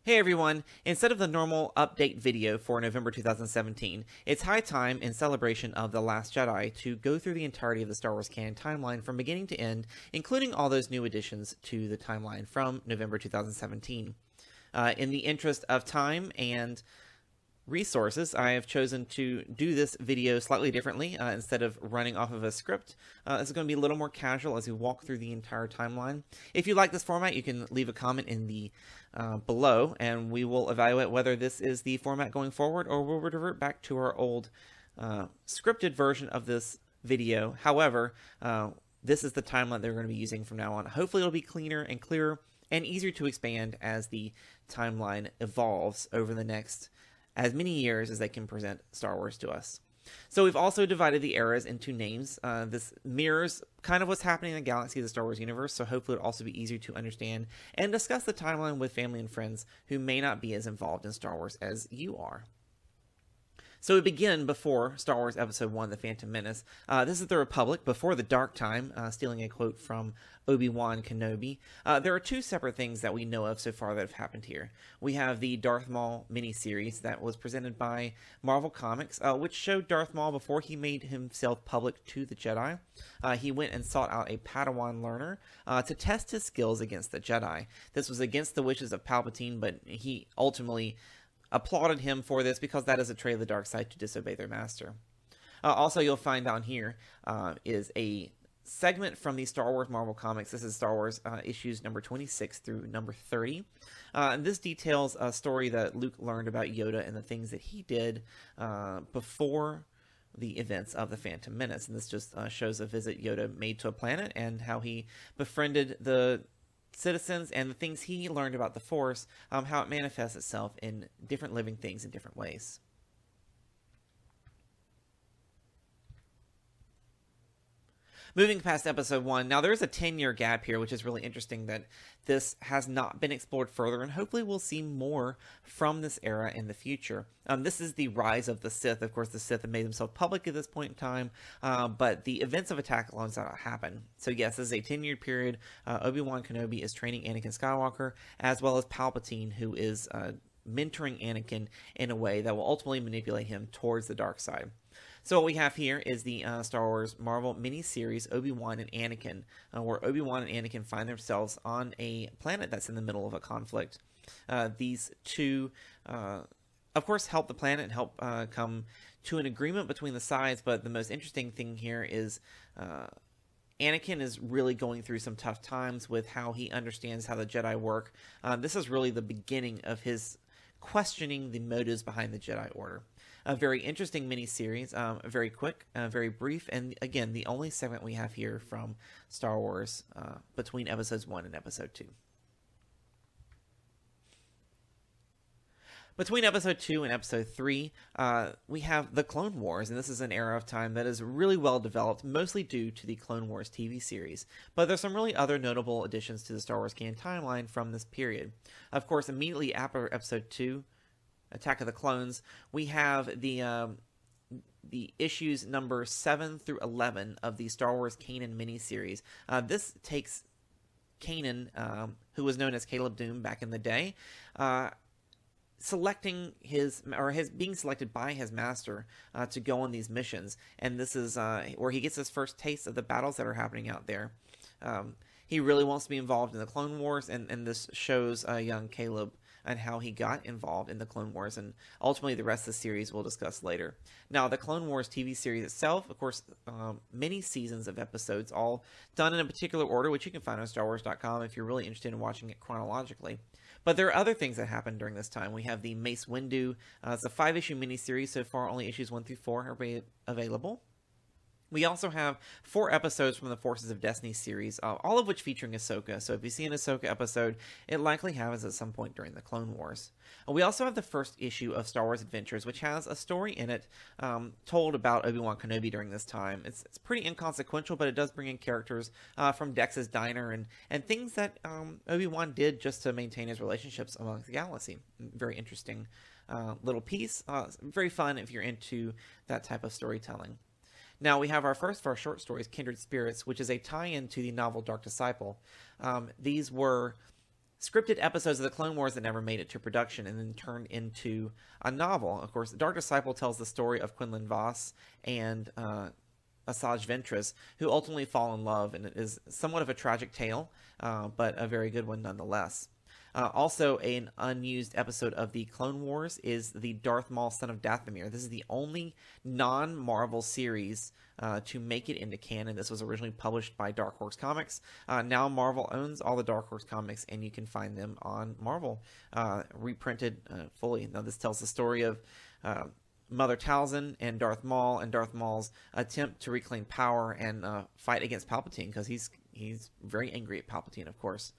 Hey everyone, instead of the normal update video for November 2017, it's high time in celebration of The Last Jedi to go through the entirety of the Star Wars canon timeline from beginning to end, including all those new additions to the timeline from November 2017. In the interest of time and resources, I have chosen to do this video slightly differently. Instead of running off of a script, this is going to be a little more casual as we walk through the entire timeline. If you like this format, you can leave a comment in the below, and we will evaluate whether this is the format going forward or we'll revert back to our old scripted version of this video. However, this is the timeline that we're going to be using from now on. Hopefully it'll be cleaner and clearer and easier to expand as the timeline evolves over the next as many years as they can present Star Wars to us. So we've also divided the eras into names. This mirrors kind of what's happening in the galaxy of the Star Wars universe, so hopefully it'll also be easier to understand and discuss the timeline with family and friends who may not be as involved in Star Wars as you are. So we begin before Star Wars Episode 1, The Phantom Menace. This is the Republic before the Dark Time, stealing a quote from Obi-Wan Kenobi. There are two separate things that we know of so far that have happened here. We have the Darth Maul miniseries that was presented by Marvel Comics, which showed Darth Maul before he made himself public to the Jedi. He went and sought out a Padawan learner to test his skills against the Jedi. This was against the wishes of Palpatine, but he ultimately applauded him for this because that is a trait of the dark side to disobey their master. Also, you'll find down here is a segment from the Star Wars Marvel Comics. This is Star Wars issues number 26 through number 30. And this details a story that Luke learned about Yoda and the things that he did before the events of the Phantom Menace. And this just shows a visit Yoda made to a planet and how he befriended the citizens and the things he learned about the Force, how it manifests itself in different living things in different ways. Moving past Episode 1, now there's a 10-year gap here, which is really interesting that this has not been explored further, and hopefully we'll see more from this era in the future. This is the rise of the Sith. Of course, the Sith have made themselves public at this point in time, but the events of Attack of the Clones did not happen. So yes, this is a 10-year period. Obi-Wan Kenobi is training Anakin Skywalker, as well as Palpatine, who is mentoring Anakin in a way that will ultimately manipulate him towards the dark side. So what we have here is the Star Wars Marvel miniseries Obi-Wan and Anakin, where Obi-Wan and Anakin find themselves on a planet that's in the middle of a conflict. These two, of course, help the planet and help come to an agreement between the sides, but the most interesting thing here is Anakin is really going through some tough times with how he understands how the Jedi work. This is really the beginning of his questioning the motives behind the Jedi Order. A very interesting mini-series, very quick, very brief, and again, the only segment we have here from Star Wars between Episodes 1 and Episode 2. Between Episode 2 and Episode 3, we have the Clone Wars, and this is an era of time that is really well developed, mostly due to the Clone Wars TV series. But there's some really other notable additions to the Star Wars canon timeline from this period. Of course, immediately after Episode 2, Attack of the Clones, we have the issues number 7 through 11 of the Star Wars Canon miniseries. This takes Canon, who was known as Caleb Doom back in the day, being selected by his master to go on these missions, and this is where he gets his first taste of the battles that are happening out there. He really wants to be involved in the Clone Wars, and this shows young Caleb and how he got involved in the Clone Wars, and ultimately the rest of the series we'll discuss later. Now, the Clone Wars TV series itself, of course, many seasons of episodes, all done in a particular order, which you can find on StarWars.com if you're really interested in watching it chronologically. But there are other things that happened during this time. We have the Mace Windu. It's a 5-issue miniseries. So far, only issues 1 through 4 are available. We also have 4 episodes from the Forces of Destiny series, all of which featuring Ahsoka. So if you see an Ahsoka episode, it likely happens at some point during the Clone Wars. We also have the first issue of Star Wars Adventures, which has a story in it told about Obi-Wan Kenobi during this time. It's pretty inconsequential, but it does bring in characters from Dex's Diner and things that Obi-Wan did just to maintain his relationships amongst the galaxy. Very interesting little piece. Very fun if you're into that type of storytelling. Now, we have our first of our short stories, Kindred Spirits, which is a tie-in to the novel Dark Disciple. These were scripted episodes of the Clone Wars that never made it to production and then turned into a novel. Of course, The Dark Disciple tells the story of Quinlan Vos and Asajj Ventress, who ultimately fall in love, and it is somewhat of a tragic tale, but a very good one nonetheless. Also, an unused episode of the Clone Wars is the Darth Maul Son of Dathomir. This is the only non-Marvel series to make it into canon. This was originally published by Dark Horse Comics. Now Marvel owns all the Dark Horse Comics, and you can find them on Marvel, reprinted fully. Now, this tells the story of Mother Talzin and Darth Maul's attempt to reclaim power and fight against Palpatine, because he's very angry at Palpatine, of course.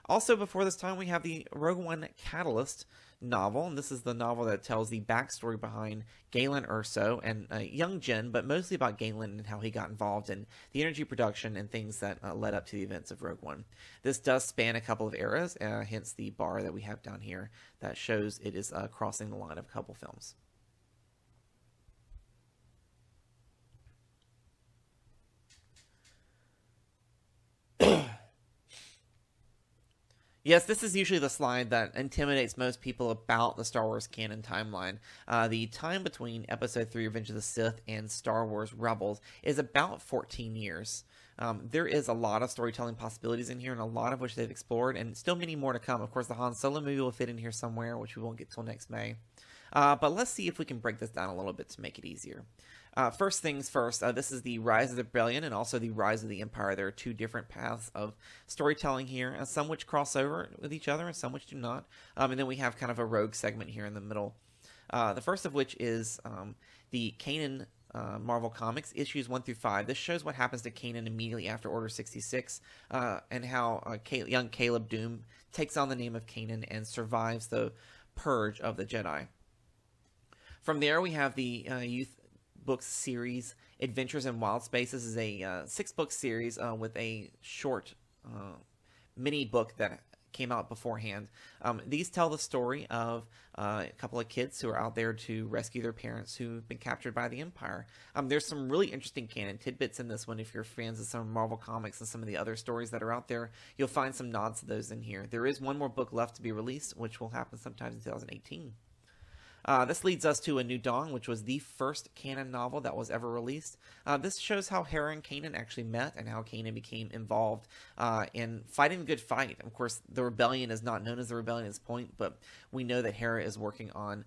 Also, before this time, we have the Rogue One Catalyst novel, and this is the novel that tells the backstory behind Galen Erso and young Jyn, but mostly about Galen and how he got involved in the energy production and things that led up to the events of Rogue One. This does span a couple of eras, hence the bar that we have down here that shows it is crossing the line of a couple films. Yes, this is usually the slide that intimidates most people about the Star Wars canon timeline. The time between Episode 3, Revenge of the Sith, and Star Wars Rebels is about 14 years. There is a lot of storytelling possibilities in here, and a lot of which they've explored, and still many more to come. Of course, the Han Solo movie will fit in here somewhere, which we won't get till next May. But let's see if we can break this down a little bit to make it easier. First things first, this is the Rise of the Rebellion and also the Rise of the Empire. There are two different paths of storytelling here, some which cross over with each other and some which do not. And then we have kind of a rogue segment here in the middle. The first of which is the Canon Marvel Comics, issues 1 through 5. This shows what happens to Kanan immediately after Order 66, and how young Caleb Doom takes on the name of Kanan and survives the purge of the Jedi. From there, we have the youth books series Adventures in Wild Space. This is a 6-book series with a short mini book that came out beforehand. These tell the story of a couple of kids who are out there to rescue their parents who've been captured by the Empire. There's some really interesting canon tidbits in this one. If you're fans of some Marvel Comics and some of the other stories that are out there, you'll find some nods to those in here. There is one more book left to be released, which will happen sometime in 2018. This leads us to A New Dawn, which was the first canon novel that was ever released. This shows how Hera and Kanan actually met and how Kanan became involved in fighting the good fight. Of course, the rebellion is not known as the rebellion at this point, but we know that Hera is working on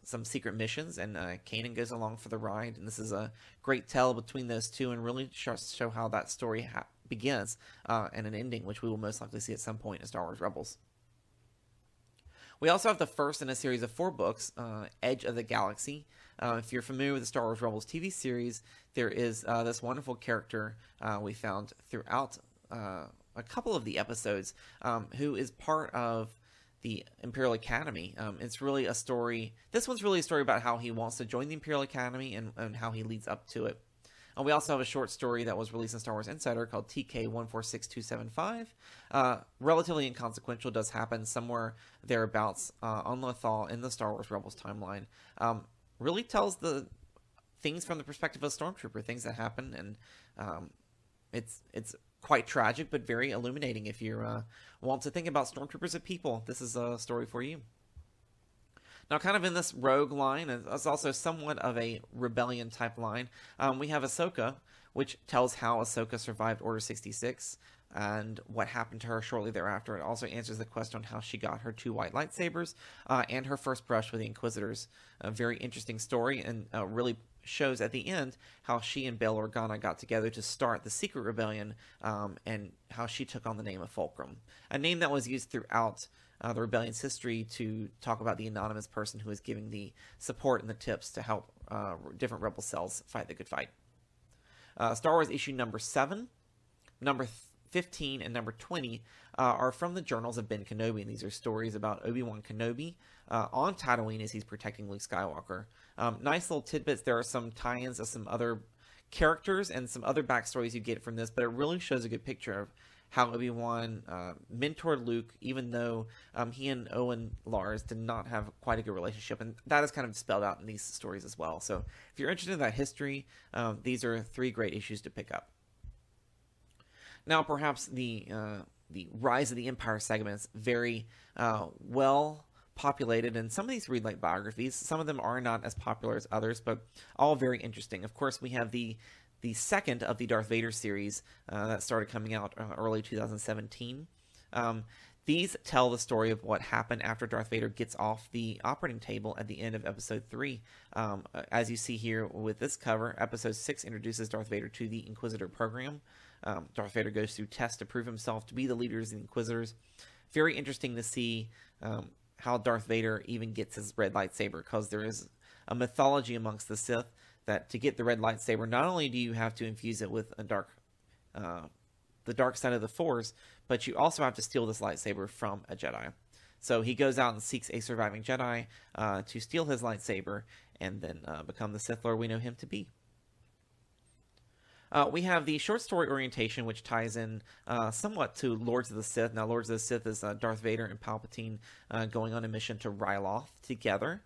some secret missions, and Kanan goes along for the ride. And this is a great tell between those two, and really show how that story begins and an ending, which we will most likely see at some point in Star Wars Rebels. We also have the first in a series of 4 books, Edge of the Galaxy. If you're familiar with the Star Wars Rebels TV series, there is this wonderful character we found throughout a couple of the episodes, who is part of the Imperial Academy. It's really a story. This one's really a story about how he wants to join the Imperial Academy and how he leads up to it. We also have a short story that was released in Star Wars Insider called TK146275. Relatively inconsequential, does happen somewhere thereabouts on Lothal in the Star Wars Rebels timeline. Really tells the things from the perspective of a stormtrooper, things that happen, and it's quite tragic, but very illuminating. If you want to think about stormtroopers as people, this is a story for you. Now, kind of in this rogue line, it's also somewhat of a rebellion type line, we have Ahsoka, which tells how Ahsoka survived Order 66 and what happened to her shortly thereafter. It also answers the question on how she got her 2 white lightsabers and her first brush with the Inquisitors. A very interesting story, and really shows at the end how she and Bail Organa got together to start the Secret Rebellion, and how she took on the name of Fulcrum, a name that was used throughout the rebellion's history to talk about the anonymous person who is giving the support and the tips to help different rebel cells fight the good fight. Star Wars issue number 7, number 15, and number 20 are from the journals of Ben Kenobi, and these are stories about Obi-Wan Kenobi on Tatooine as he's protecting Luke Skywalker. Nice little tidbits. There are some tie-ins of some other characters and some other backstories you get from this, but it really shows a good picture of how Obi-Wan mentored Luke, even though he and Owen Lars did not have quite a good relationship, and that is kind of spelled out in these stories as well. So if you're interested in that history, these are 3 great issues to pick up. Now, perhaps the Rise of the Empire segments, very well populated, and some of these read like biographies. Some of them are not as popular as others, but all very interesting. Of course, we have the second of the Darth Vader series that started coming out early 2017. These tell the story of what happened after Darth Vader gets off the operating table at the end of Episode 3. As you see here with this cover, Episode 6 introduces Darth Vader to the Inquisitor program. Darth Vader goes through tests to prove himself to be the leaders of the Inquisitors. Very interesting to see how Darth Vader even gets his red lightsaber, because there is a mythology amongst the Sith that to get the red lightsaber, not only do you have to infuse it with the dark side of the Force, but you also have to steal this lightsaber from a Jedi. So he goes out and seeks a surviving Jedi to steal his lightsaber and then become the Sith Lord we know him to be. We have the short story orientation, which ties in somewhat to Lords of the Sith. Now, Lords of the Sith is Darth Vader and Palpatine going on a mission to Ryloth together.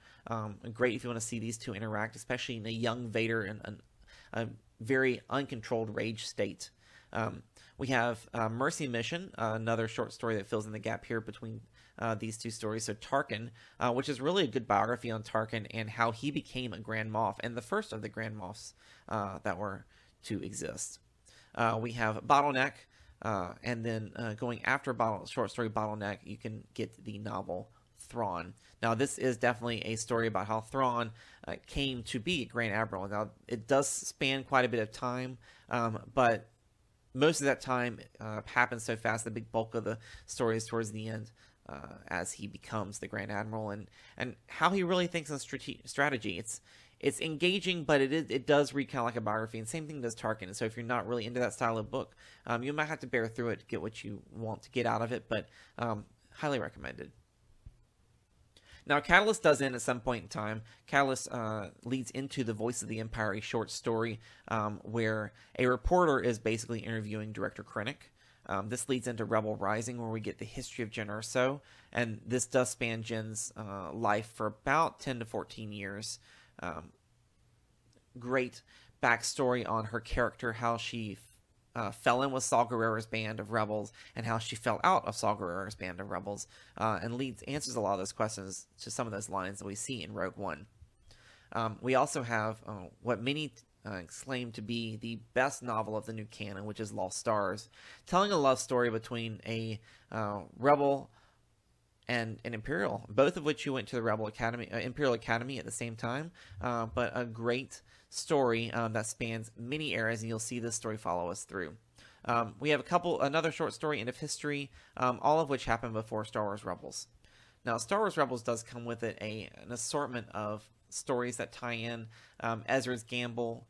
Great if you want to see these two interact, especially in a young Vader and a very uncontrolled rage state. We have Mercy Mission, another short story that fills in the gap here between these two stories. So Tarkin, which is really a good biography on Tarkin and how he became a Grand Moff, and the first of the Grand Moffs that were to exist. We have Bottleneck, and then going after short story Bottleneck, you can get the novel Thrawn. Now, this is definitely a story about how Thrawn came to be Grand Admiral. Now, it does span quite a bit of time, but most of that time happens so fast, the big bulk of the story is towards the end, as he becomes the Grand Admiral, and how he really thinks on strategy. It's engaging, but it does read kind of like a biography, and same thing does Tarkin. So if you're not really into that style of book, you might have to bear through it to get what you want to get out of it, but highly recommended. Now, Catalyst does end at some point in time. Catalyst leads into The Voice of the Empire, a short story where a reporter is basically interviewing Director Krennic. This leads into Rebel Rising, where we get the history of Jyn Erso, and this does span Jyn's life for about 10 to 14 years. Great backstory on her character, how she fell in with Saw Gerrera's band of rebels, and how she fell out of Saw Gerrera's band of rebels, and answers a lot of those questions to some of those lines that we see in Rogue One. We also have what many claim to be the best novel of the new canon, which is Lost Stars, telling a love story between a rebel and an Imperial, both of which you went to the Imperial Academy at the same time, but a great story that spans many eras, and you'll see this story follow us through. We have another short story, End of History, all of which happened before Star Wars Rebels. Now, Star Wars Rebels does come with it an assortment of stories that tie in. Ezra's Gamble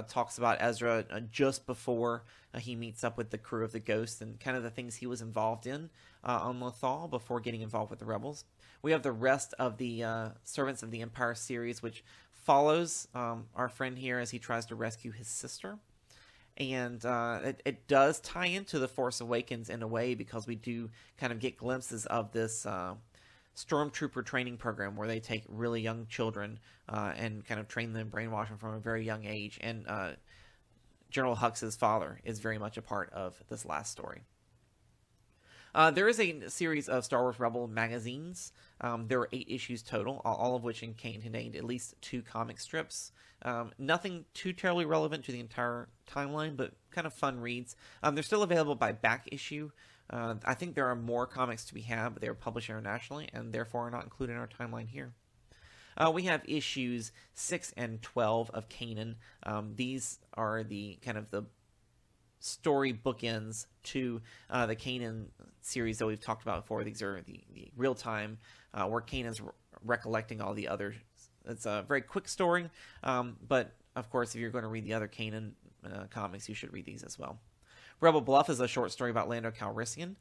talks about Ezra just before he meets up with the crew of the Ghost, and kind of the things he was involved in on Lothal before getting involved with the Rebels. We have the rest of the Servants of the Empire series, which follows our friend here as he tries to rescue his sister. And it does tie into The Force Awakens in a way, because we do kind of get glimpses of this stormtrooper training program where they take really young children and kind of train them, brainwash them from a very young age. And General Hux's father is very much a part of this last story. There is a series of Star Wars Rebel magazines. There are 8 issues total, all of which contained at least 2 comic strips. Nothing too terribly relevant to the entire timeline, but kind of fun reads. They're still available by back issue. I think there are more comics to be had, but they are published internationally and therefore are not included in our timeline here. We have issues 6 and 12 of Canon. These are the kind of the story bookends to the Canon series that we've talked about before. These are the real time where Kanan's recollecting all the other. It's a very quick story, but of course, if you're going to read the other Canon comics, you should read these as well. Rebel Bluff is a short story about Lando Calrissian,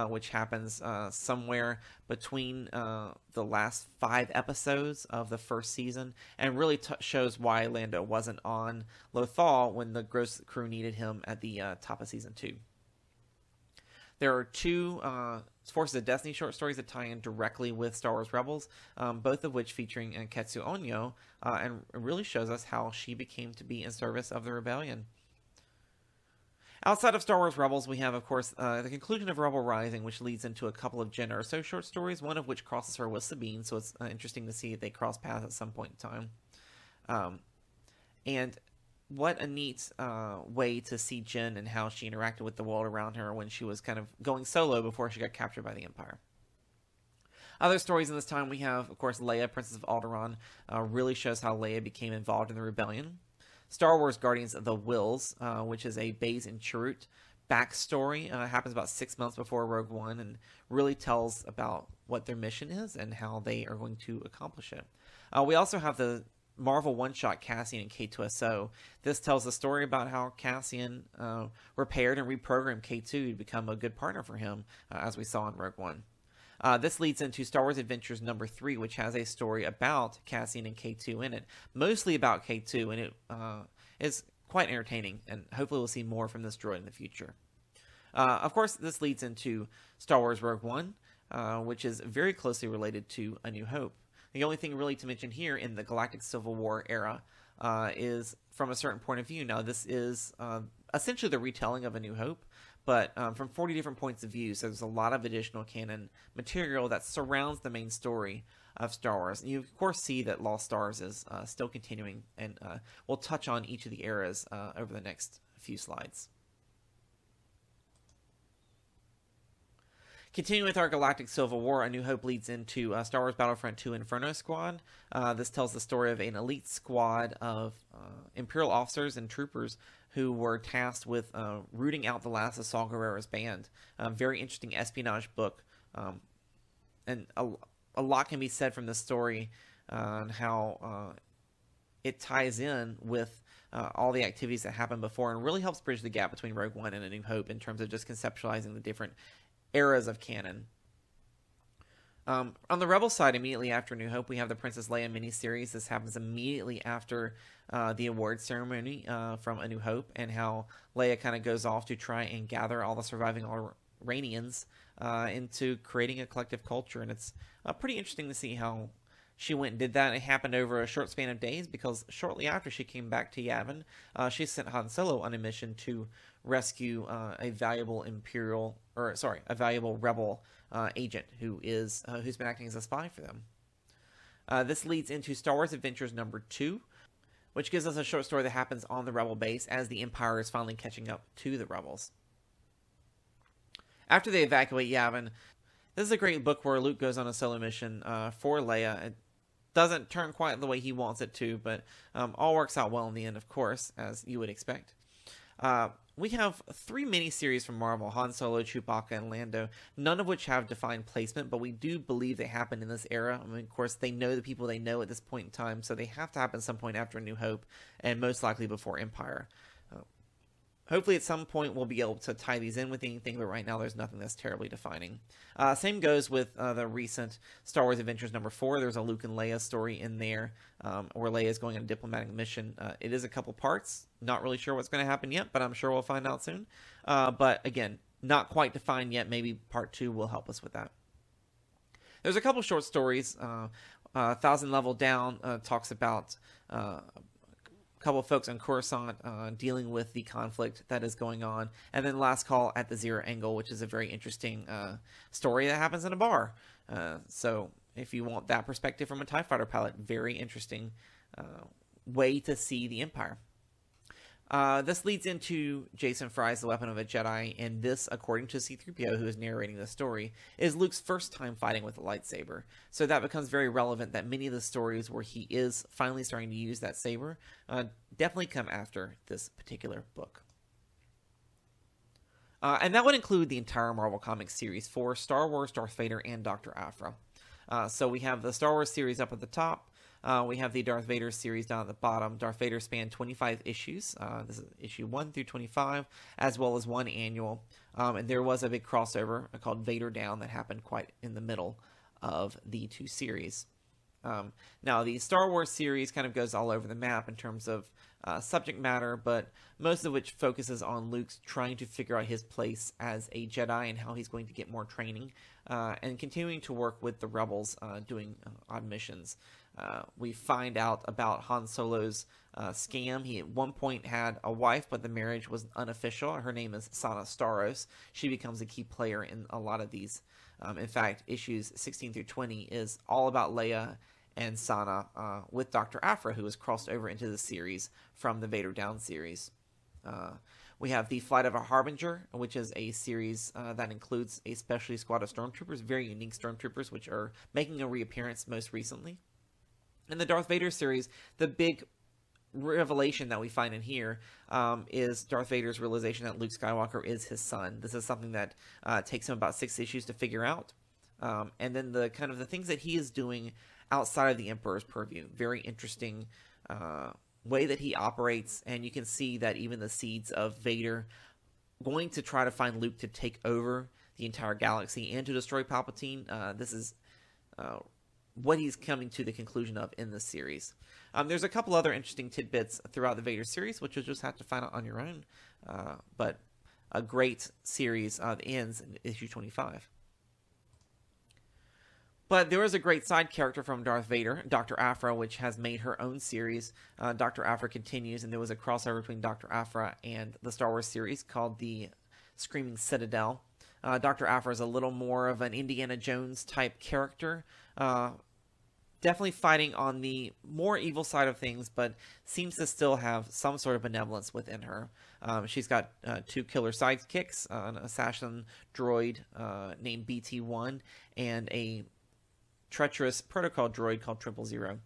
which happens somewhere between the last 5 episodes of the first season, and really shows why Lando wasn't on Lothal when the Ghost crew needed him at the top of season 2. There are 2 Forces of Destiny short stories that tie in directly with Star Wars Rebels, both of which featuring Ketsu Onyo, and really shows us how she became to be in service of the rebellion. Outside of Star Wars Rebels, we have, of course, the conclusion of Rebel Rising, which leads into a couple of Jen Erso short stories, one of which crosses her with Sabine, so it's interesting to see if they cross paths at some point in time. And what a neat way to see Jen and how she interacted with the world around her when she was kind of going solo before she got captured by the Empire. Other stories in this time we have, of course, Leia, Princess of Alderaan, really shows how Leia became involved in the rebellion. Star Wars Guardians of the Whills, which is a Baze and Chirrut backstory, happens about 6 months before Rogue One and really tells about what their mission is and how they are going to accomplish it. We also have the Marvel one-shot Cassian and K2SO. This tells the story about how Cassian repaired and reprogrammed K2 to become a good partner for him, as we saw in Rogue One. This leads into Star Wars Adventures number 3, which has a story about Cassian and K2 in it, mostly about K2, and it is quite entertaining, and hopefully we'll see more from this droid in the future. Of course, this leads into Star Wars Rogue One, which is very closely related to A New Hope. The only thing really to mention here in the Galactic Civil War era is from a certain point of view. Now, this is essentially the retelling of A New Hope, but from 40 different points of view, so there's a lot of additional canon material that surrounds the main story of Star Wars. And you, of course, see that Lost Stars is still continuing, and we'll touch on each of the eras over the next few slides. Continuing with our Galactic Civil War, A New Hope leads into Star Wars Battlefront 2 Inferno Squad. This tells the story of an elite squad of Imperial officers and troopers who were tasked with rooting out the last of Saw Gerrera's band. Very interesting espionage book. And a lot can be said from this story on how it ties in with all the activities that happened before and really helps bridge the gap between Rogue One and A New Hope in terms of just conceptualizing the different eras of canon. On the Rebel side, immediately after New Hope, we have the Princess Leia miniseries. This happens immediately after the award ceremony from A New Hope, and how Leia kind of goes off to try and gather all the surviving Iranians into creating a collective culture. And it's pretty interesting to see how she went and did that. It happened over a short span of days because shortly after she came back to Yavin, she sent Han Solo on a mission to rescue a valuable rebel agent who's been acting as a spy for them. This leads into Star Wars Adventures number 2, which gives us a short story that happens on the Rebel base as the Empire is finally catching up to the Rebels. After they evacuate Yavin, this is a great book where Luke goes on a solo mission for Leia. It doesn't turn quite the way he wants it to, but all works out well in the end, of course, as you would expect. We have 3 miniseries from Marvel, Han Solo, Chewbacca, and Lando, none of which have defined placement, but we do believe they happened in this era. I mean, of course, they know the people they know at this point in time, so they have to happen some point after A New Hope, and most likely before Empire. Hopefully at some point we'll be able to tie these in with anything, but right now there's nothing that's terribly defining. Same goes with the recent Star Wars Adventures number 4. There's a Luke and Leia story in there where Leia is going on a diplomatic mission. It is a couple parts. Not really sure what's going to happen yet, but I'm sure we'll find out soon. But again, not quite defined yet. Maybe part 2 will help us with that. There's a couple short stories. 1,000 Level Down talks about couple of folks on Coruscant dealing with the conflict that is going on, and then Last Call at the Zero Angle, which is a very interesting story that happens in a bar. So if you want that perspective from a TIE Fighter pilot, very interesting way to see the Empire. This leads into Jason Fry's The Weapon of a Jedi, and this, according to C-3PO, who is narrating the story, is Luke's first time fighting with a lightsaber. So that becomes very relevant that many of the stories where he is finally starting to use that saber definitely come after this particular book. And that would include the entire Marvel Comics series for Star Wars, Darth Vader, and Dr. Aphra. So we have the Star Wars series up at the top. We have the Darth Vader series down at the bottom. Darth Vader spanned 25 issues. This is issue 1 through 25, as well as one annual. And there was a big crossover called Vader Down that happened quite in the middle of the 2 series. Now, the Star Wars series kind of goes all over the map in terms of subject matter, but most of which focuses on Luke's trying to figure out his place as a Jedi and how he's going to get more training, and continuing to work with the Rebels doing odd missions. We find out about Han Solo's scam. He at one point had a wife, but the marriage was unofficial. Her name is Sana Starros. She becomes a key player in a lot of these. In fact, issues 16 through 20 is all about Leia and Sana with Dr. Aphra, who was crossed over into the series from the Vader Down series. We have The Flight of a Harbinger, which is a series that includes a specialty squad of stormtroopers, very unique stormtroopers, which are making a reappearance most recently. In the Darth Vader series, the big revelation that we find in here is Darth Vader's realization that Luke Skywalker is his son. This is something that takes him about 6 issues to figure out. And then the kind of the things that he is doing outside of the Emperor's purview. Very interesting way that he operates, and you can see that even the seeds of Vader going to try to find Luke to take over the entire galaxy and to destroy Palpatine. This is what he's coming to the conclusion of in this series. There's a couple other interesting tidbits throughout the Vader series, which you'll just have to find out on your own. But a great series that ends in issue 25. But there was a great side character from Darth Vader, Dr. Aphra, which has Made her own series. Dr. Aphra continues, and there was a crossover between Dr. Aphra and the Star Wars series called the Screaming Citadel. Dr. Aphra is a little more of an Indiana Jones type character. Definitely fighting on the more evil side of things, but seems to still have some sort of benevolence within her. She's got 2 killer sidekicks, an assassin droid named BT-1, and a treacherous protocol droid called 000.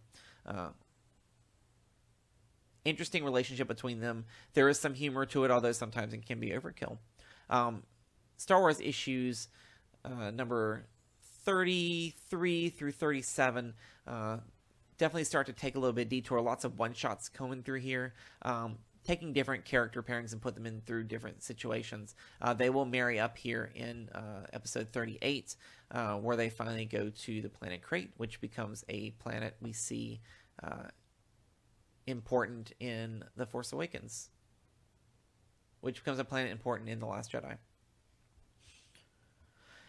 Interesting relationship between them. There is some humor to it, although sometimes it can be overkill. Star Wars issues number 33 through 37 definitely start to take a little bit of detour. Lots of one-shots coming through here, taking different character pairings and put them in through different situations. They will marry up here in episode 38, where they finally go to the planet Crate, which becomes a planet we see important in The Force Awakens, which becomes a planet important in The Last Jedi.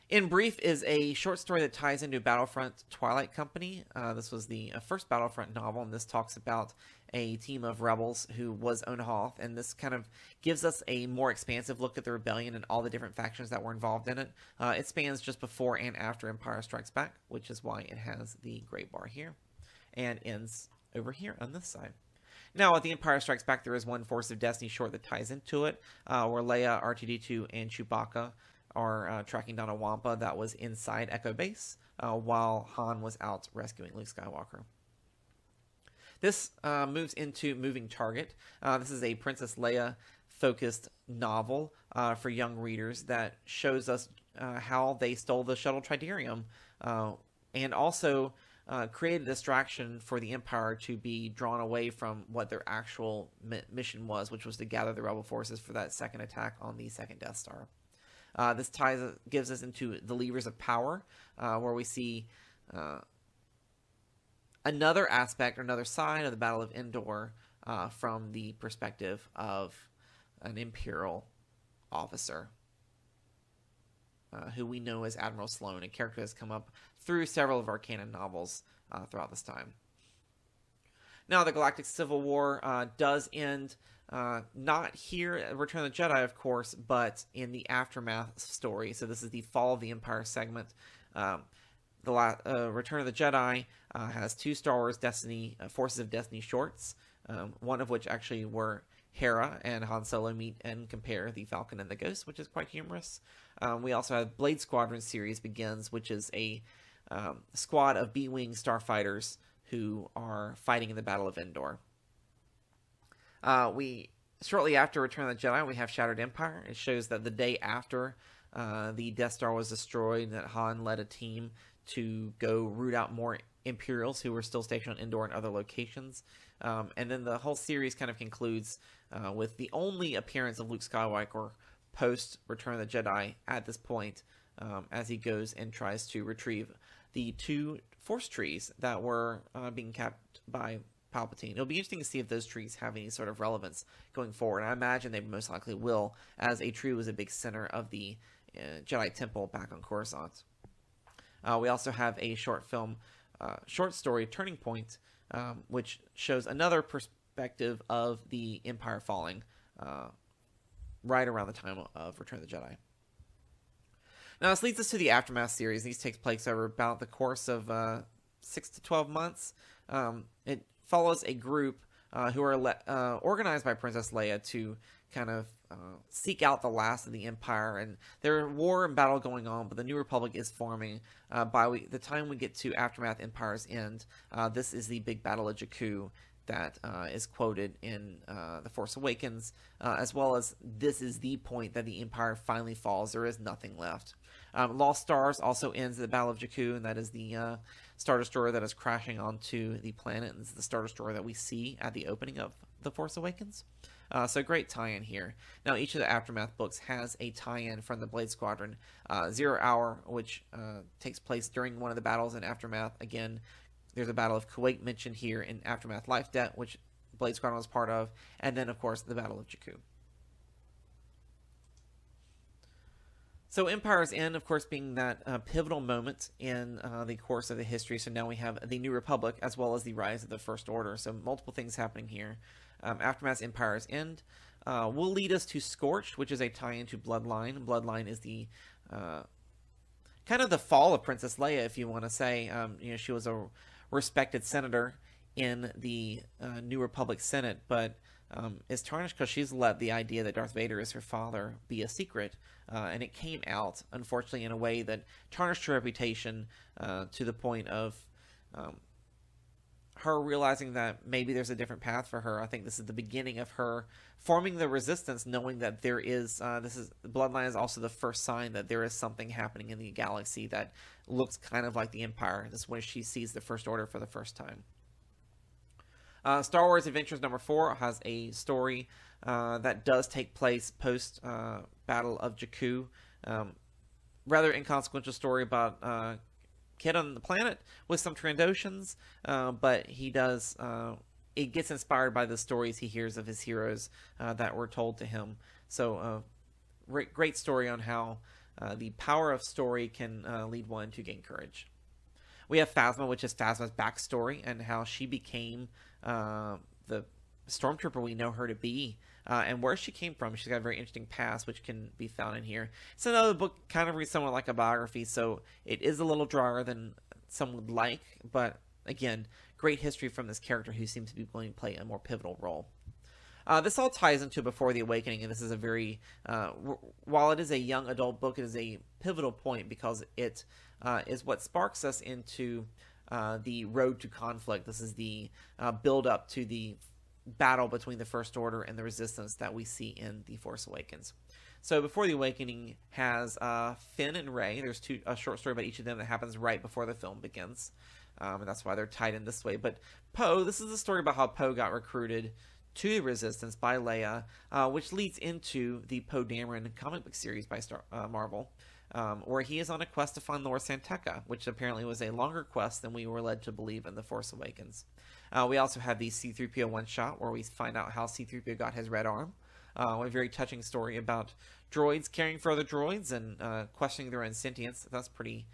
In Brief is a short story that ties into Battlefront Twilight Company. This was the first Battlefront novel, and this talks about a team of rebels who was on Hoth, and this kind of gives us a more expansive look at the rebellion and all the different factions that were involved in it. It spans just before and after Empire Strikes Back, which is why it has the gray bar here, and ends over here on this side. Now, at the Empire Strikes Back, there is one Force of Destiny short that ties into it, where Leia, R2-D2, and Chewbacca are tracking down a Wampa that was inside Echo Base, while Han was out rescuing Luke Skywalker. This moves into Moving Target. This is a Princess Leia-focused novel for young readers that shows us how they stole the shuttle Tridarium, and also created a distraction for the Empire to be drawn away from what their actual mission was, which was to gather the rebel forces for that second attack on the second Death Star. This gives us into the Levers of Power, where we see another aspect, or another side of the Battle of Endor from the perspective of an Imperial officer who we know as Admiral Sloane, a character that's come up through several of our canon novels throughout this time. Now, the Galactic Civil War does end not here at Return of the Jedi, of course, but in the Aftermath story. So this is the Fall of the Empire segment. Return of the Jedi has 2 Star Wars Forces of Destiny shorts, one of which actually were Hera and Han Solo meet and compare the Falcon and the Ghost, which is quite humorous. We also have Blade Squadron series begins, which is a squad of B-Wing starfighters who are fighting in the Battle of Endor. Shortly after Return of the Jedi, we have Shattered Empire. It shows that the day after the Death Star was destroyed, that Han led a team to go root out more Imperials who were still stationed on Endor and other locations. And then the whole series kind of concludes with the only appearance of Luke Skywalker post Return of the Jedi at this point, as he goes and tries to retrieve the 2 Force trees that were being kept by Palpatine. It'll be interesting to see if those trees have any sort of relevance going forward. I imagine they most likely will, as a tree was a big center of the Jedi Temple back on Coruscant. We also have a short film short story Turning Point, which shows another perspective of the Empire falling right around the time of Return of the Jedi. Now, this leads us to the Aftermath series. These take place over about the course of 6 to 12 months. It follows a group who are organized by Princess Leia to kind of seek out the last of the Empire, and there's war and battle going on, but the New Republic is forming. By the time we get to Aftermath Empire's End, this is the big battle of Jakku that is quoted in The Force Awakens, as well as this is the point that the Empire finally falls. There is nothing left. Lost Stars also ends the Battle of Jakku, and that is the Star Destroyer that is crashing onto the planet, and this is the Star Destroyer that we see at the opening of The Force Awakens. So great tie-in here. Now, each of the Aftermath books has a tie-in from the Blade Squadron. 0 Hour, which takes place during one of the battles in Aftermath. Again, there's a Battle of Kuwait mentioned here in Aftermath Life Debt, which Blade Squadron was part of. And then, of course, the Battle of Jakku. So Empire's End, of course, being that pivotal moment in the course of the history. So now we have the New Republic as well as the rise of the First Order. So multiple things happening here. Aftermath's Empire's End will lead us to Scorched, which is a tie-in to Bloodline. Bloodline is the kind of the fall of Princess Leia, if you want to say. She was a respected senator in the New Republic Senate, but is tarnished because she's let the idea that Darth Vader is her father be a secret, and it came out, unfortunately, in a way that tarnished her reputation to the point of her realizing that maybe there's a different path for her. I think this is the beginning of her forming the resistance, knowing that there is, Bloodline is also the first sign that there is something happening in the galaxy that looks kind of like the Empire. This is when she sees the First Order for the first time. Star Wars Adventures #4 has a story that does take place post Battle of Jakku. Rather inconsequential story about kid on the planet with some Trandoshans, but he does. It gets inspired by the stories he hears of his heroes that were told to him. So, great story on how the power of story can lead one to gain courage. We have Phasma, which is Phasma's backstory and how she became the stormtrooper we know her to be, and where she came from. She's got a very interesting past, which can be found in here. It's another book, kind of reads somewhat like a biography, so it is a little drier than some would like, but again, great history from this character who seems to be going to play a more pivotal role. This all ties into Before the Awakening, and this is a very, while it is a young adult book, it is a pivotal point because it is what sparks us into the road to conflict. This is the build-up to the battle between the First Order and the Resistance that we see in The Force Awakens. So Before the Awakening has Finn and Rey. There's a short story about each of them that happens right before the film begins, and that's why they're tied in this way. But Poe, this is the story about how Poe got recruited to the Resistance by Leia, which leads into the Poe Dameron comic book series by Marvel, where he is on a quest to find Lord Santeca, which apparently was a longer quest than we were led to believe in The Force Awakens. We also have the C-3PO one-shot, where we find out how C-3PO got his red arm. A very touching story about droids caring for other droids and questioning their own sentience. That's pretty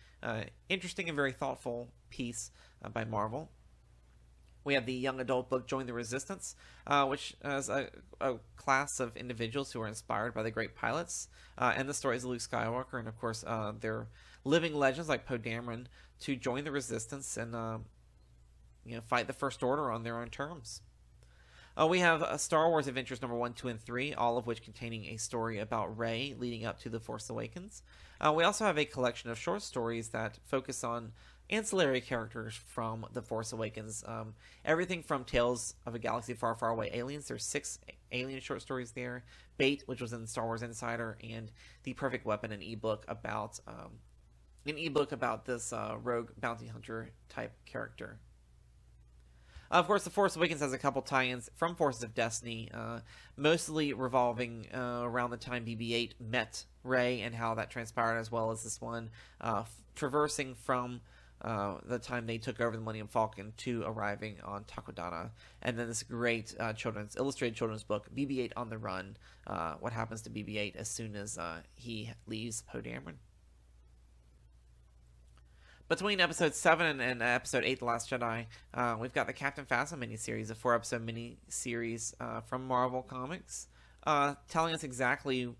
interesting and very thoughtful piece by Marvel. We have the young adult book Join the Resistance, which is a class of individuals who are inspired by the great pilots and the stories of Luke Skywalker, and of course their living legends like Poe Dameron to join the Resistance and fight the First Order on their own terms. We have Star Wars Adventures #1, 2, and 3, all of which containing a story about Rey leading up to The Force Awakens. We also have a collection of short stories that focus on ancillary characters from The Force Awakens. Everything from Tales of a Galaxy Far, Far Away Aliens. There's 6 alien short stories there. Bait, which was in Star Wars Insider, and The Perfect Weapon, an ebook about this rogue bounty hunter type character. Of course, The Force Awakens has a couple tie-ins from Forces of Destiny, mostly revolving around the time BB-8 met Rey and how that transpired, as well as this one traversing from the time they took over the Millennium Falcon to arriving on Takodana. And then this great illustrated children's book, BB-8 on the Run, what happens to BB-8 as soon as he leaves Poe Dameron. Between episode 7 and episode 8, The Last Jedi, we've got the Captain Phasma miniseries, a 4-episode miniseries from Marvel Comics, telling us exactly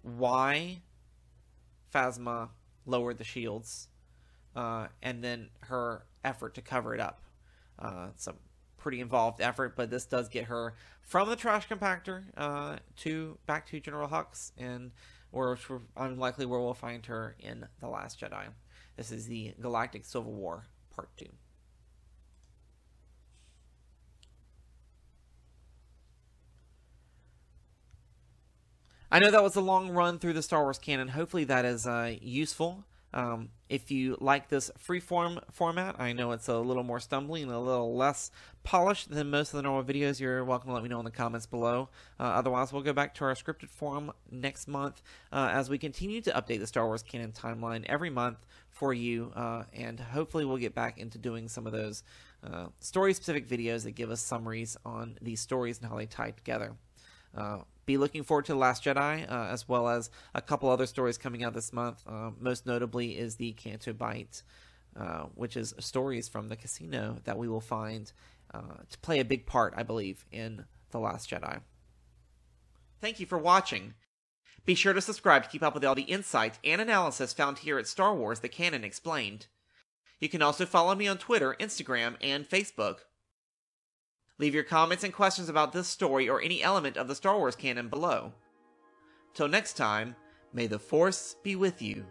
why Phasma lowered the shields, and then her effort to cover it up. It's a pretty involved effort, but this does get her from the trash compactor back to General Hux, and unlikely where we'll find her in The Last Jedi. This is the Galactic Civil War, Part 2. I know that was a long run through the Star Wars canon. Hopefully that is useful. If you like this freeform format, I know it's a little more stumbling and a little less polished than most of the normal videos. You're welcome to let me know in the comments below. Otherwise, we'll go back to our scripted form next month as we continue to update the Star Wars canon timeline every month for you, and hopefully we'll get back into doing some of those story-specific videos that give us summaries on these stories and how they tie together. Be looking forward to The Last Jedi, as well as a couple other stories coming out this month. Most notably is the Canto Bight, which is stories from the casino that we will find to play a big part, I believe, in The Last Jedi. Thank you for watching. Be sure to subscribe to keep up with all the insights and analysis found here at Star Wars: The Canon Explained. You can also follow me on Twitter, Instagram, and Facebook. Leave your comments and questions about this story or any element of the Star Wars canon below. Till next time, may the Force be with you.